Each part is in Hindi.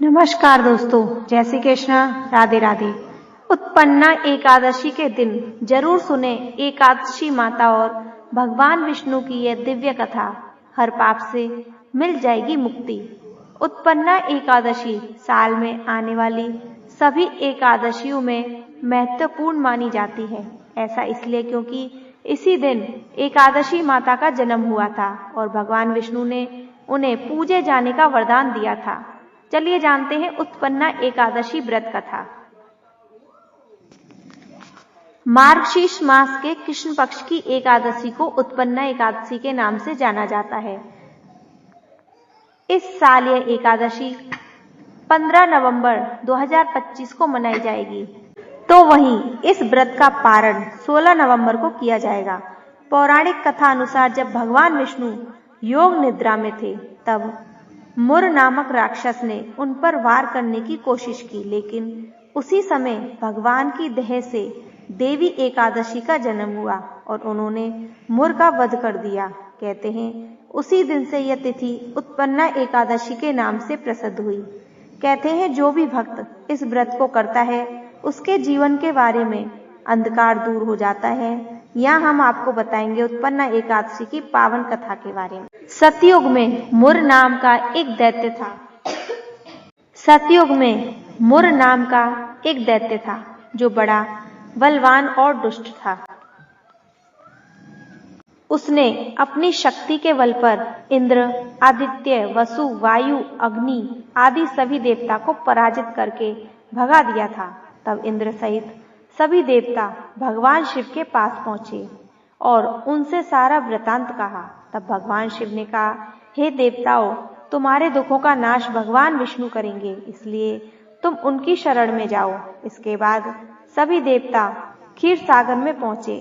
नमस्कार दोस्तों, जय श्री कृष्णा, राधे राधे। उत्पन्ना एकादशी के दिन जरूर सुने एकादशी माता और भगवान विष्णु की यह दिव्य कथा। हर पाप से मिल जाएगी मुक्ति। उत्पन्ना एकादशी साल में आने वाली सभी एकादशियों में महत्वपूर्ण मानी जाती है। ऐसा इसलिए क्योंकि इसी दिन एकादशी माता का जन्म हुआ था और भगवान विष्णु ने उन्हें पूजे जाने का वरदान दिया था। चलिए जानते हैं उत्पन्ना एकादशी व्रत कथा। मार्गशीर्ष मास के कृष्ण पक्ष की एकादशी को उत्पन्ना एकादशी के नाम से जाना जाता है। इस साल यह एकादशी 15 नवंबर 2025 को मनाई जाएगी, तो वहीं इस व्रत का पारण 16 नवंबर को किया जाएगा। पौराणिक कथा अनुसार जब भगवान विष्णु योग निद्रा में थे, तब मुर नामक राक्षस ने उन पर वार करने की कोशिश की, लेकिन उसी समय भगवान की दया से देवी एकादशी का जन्म हुआ और उन्होंने मुर का वध कर दिया। कहते हैं उसी दिन से यह तिथि उत्पन्ना एकादशी के नाम से प्रसिद्ध हुई। कहते हैं जो भी भक्त इस व्रत को करता है उसके जीवन के बारे में अंधकार दूर हो जाता है। यहाँ हम आपको बताएंगे उत्पन्ना एकादशी की पावन कथा के बारे में। सतयुग में मुर नाम का एक दैत्य था। सतयुग में मुर नाम का एक दैत्य था जो बड़ा बलवान और दुष्ट था। उसने अपनी शक्ति के बल पर इंद्र, आदित्य, वसु, वायु, अग्नि आदि सभी देवता को पराजित करके भगा दिया था। तब इंद्र सहित सभी देवता भगवान शिव के पास पहुंचे और उनसे सारा वृतांत कहा। तब भगवान शिव ने कहा, हे देवताओं, तुम्हारे दुखों का नाश भगवान विष्णु करेंगे, इसलिए तुम उनकी शरण में जाओ। इसके बाद सभी देवता क्षीर सागर में पहुंचे।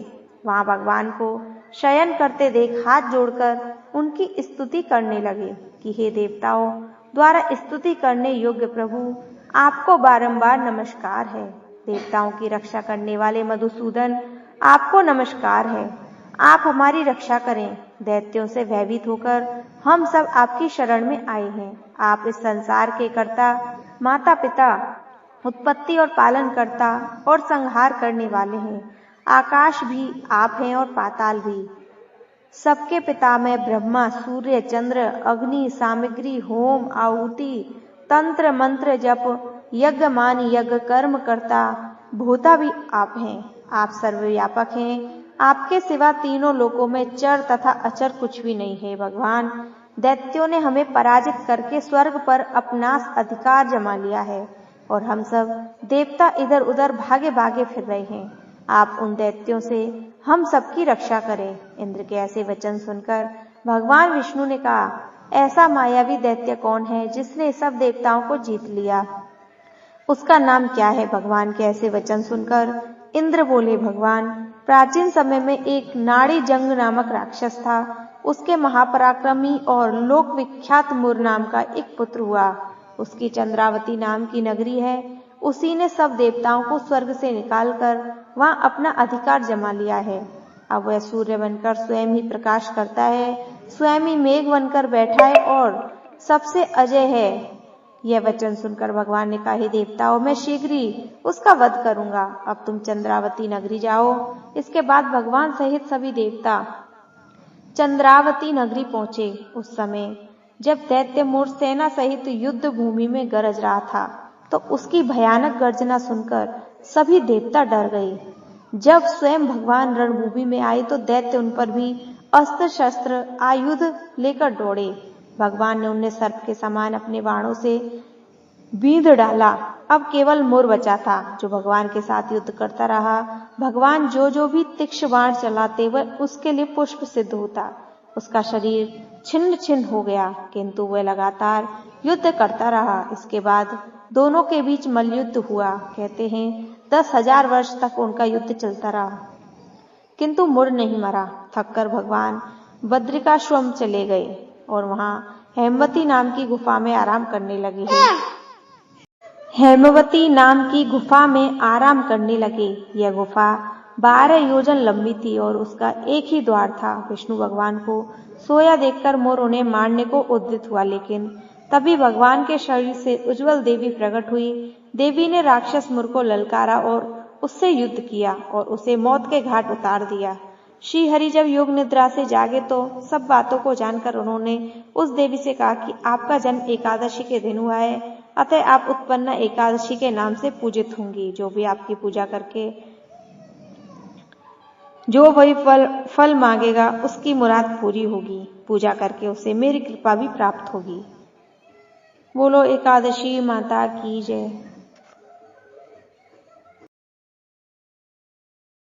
वहां भगवान को शयन करते देख हाथ जोड़कर उनकी स्तुति करने लगे कि हे देवताओं द्वारा स्तुति करने योग्य प्रभु, आपको बारंबार नमस्कार है। देवताओं की रक्षा करने वाले मधुसूदन, आपको नमस्कार है। आप हमारी रक्षा करें। दैत्यों से भयभीत होकर हम सब आपकी शरण में आए हैं। आप इस संसार के कर्ता, माता पिता, उत्पत्ति और पालन करता और संहार करने वाले हैं। आकाश भी आप हैं और पाताल भी। सबके पितामह ब्रह्मा, सूर्य, चंद्र, अग्नि, सामग्री, होम, आहुति, तंत्र, मंत्र, जप, यज्ञ, मान, यज्ञ, कर्म करता, भोता भी आप हैं। आप सर्वव्यापक हैं। आपके सिवा तीनों लोकों में चर तथा अचर कुछ भी नहीं है। भगवान, दैत्यों ने हमें पराजित करके स्वर्ग पर अपना अधिकार जमा लिया है और हम सब देवता इधर उधर भागे भागे फिर रहे हैं। आप उन दैत्यों से हम सबकी रक्षा करें। इंद्र के ऐसे वचन सुनकर भगवान विष्णु ने कहा, ऐसा मायावी दैत्य कौन है जिसने सब देवताओं को जीत लिया? उसका नाम क्या है? भगवान के ऐसे वचन सुनकर इंद्र बोले, भगवान, प्राचीन समय में एक नाड़ी जंग नामक राक्षस था। उसके महापराक्रमी और लोक विख्यात मुर नाम का एक पुत्र हुआ। उसकी चंद्रावती नाम की नगरी है। उसी ने सब देवताओं को स्वर्ग से निकालकर वहां अपना अधिकार जमा लिया है। अब वह सूर्य बनकर स्वयं ही प्रकाश करता है, स्वयं ही मेघ बनकर बैठा है और सबसे अजय है। यह वचन सुनकर भगवान ने कहा, हे देवताओं, मैं शीघ्र ही उसका वध करूंगा। अब तुम चंद्रावती नगरी जाओ। इसके बाद भगवान सहित सभी देवता चंद्रावती नगरी पहुंचे। उस समय जब दैत्य मुर सेना सहित युद्ध भूमि में गरज रहा था, तो उसकी भयानक गर्जना सुनकर सभी देवता डर गए। जब स्वयं भगवान रणभूमि में आए तो दैत्य उन पर भी अस्त्र शस्त्र आयुध लेकर दौड़े। भगवान ने उन्हें सर्प के समान अपने बाणों से बींध डाला। अब केवल मुर बचा था जो भगवान के साथ युद्ध करता रहा। भगवान जो भी तीक्ष्ण बाण चलाते वह उसके लिए पुष्प सिद्ध होता। उसका शरीर छिन्न छिन्न हो गया, किंतु वह लगातार युद्ध करता रहा। इसके बाद दोनों के बीच मल्लयुद्ध हुआ। कहते हैं 10,000 वर्ष तक उनका युद्ध चलता रहा, किंतु मुर नहीं मरा। थककर भगवान बद्रिकाश्रम चले गए और वहां हेमवती नाम की गुफा में आराम करने लगे। हेमवती नाम की गुफा में आराम करने लगे। यह गुफा 12 योजन लंबी थी और उसका एक ही द्वार था। विष्णु भगवान को सोया देखकर मोर उन्हें मारने को उद्यत हुआ, लेकिन तभी भगवान के शरीर से उज्जवल देवी प्रकट हुई। देवी ने राक्षस मुर को ललकारा और उससे युद्ध किया और उसे मौत के घाट उतार दिया। श्री हरि जब योग निद्रा से जागे तो सब बातों को जानकर उन्होंने उस देवी से कहा कि आपका जन्म एकादशी के दिन हुआ है, अतः आप उत्पन्न एकादशी के नाम से पूजित होंगी। जो भी आपकी पूजा करके जो वही फल मांगेगा उसकी मुराद पूरी होगी। पूजा करके उसे मेरी कृपा भी प्राप्त होगी। बोलो एकादशी माता की जय।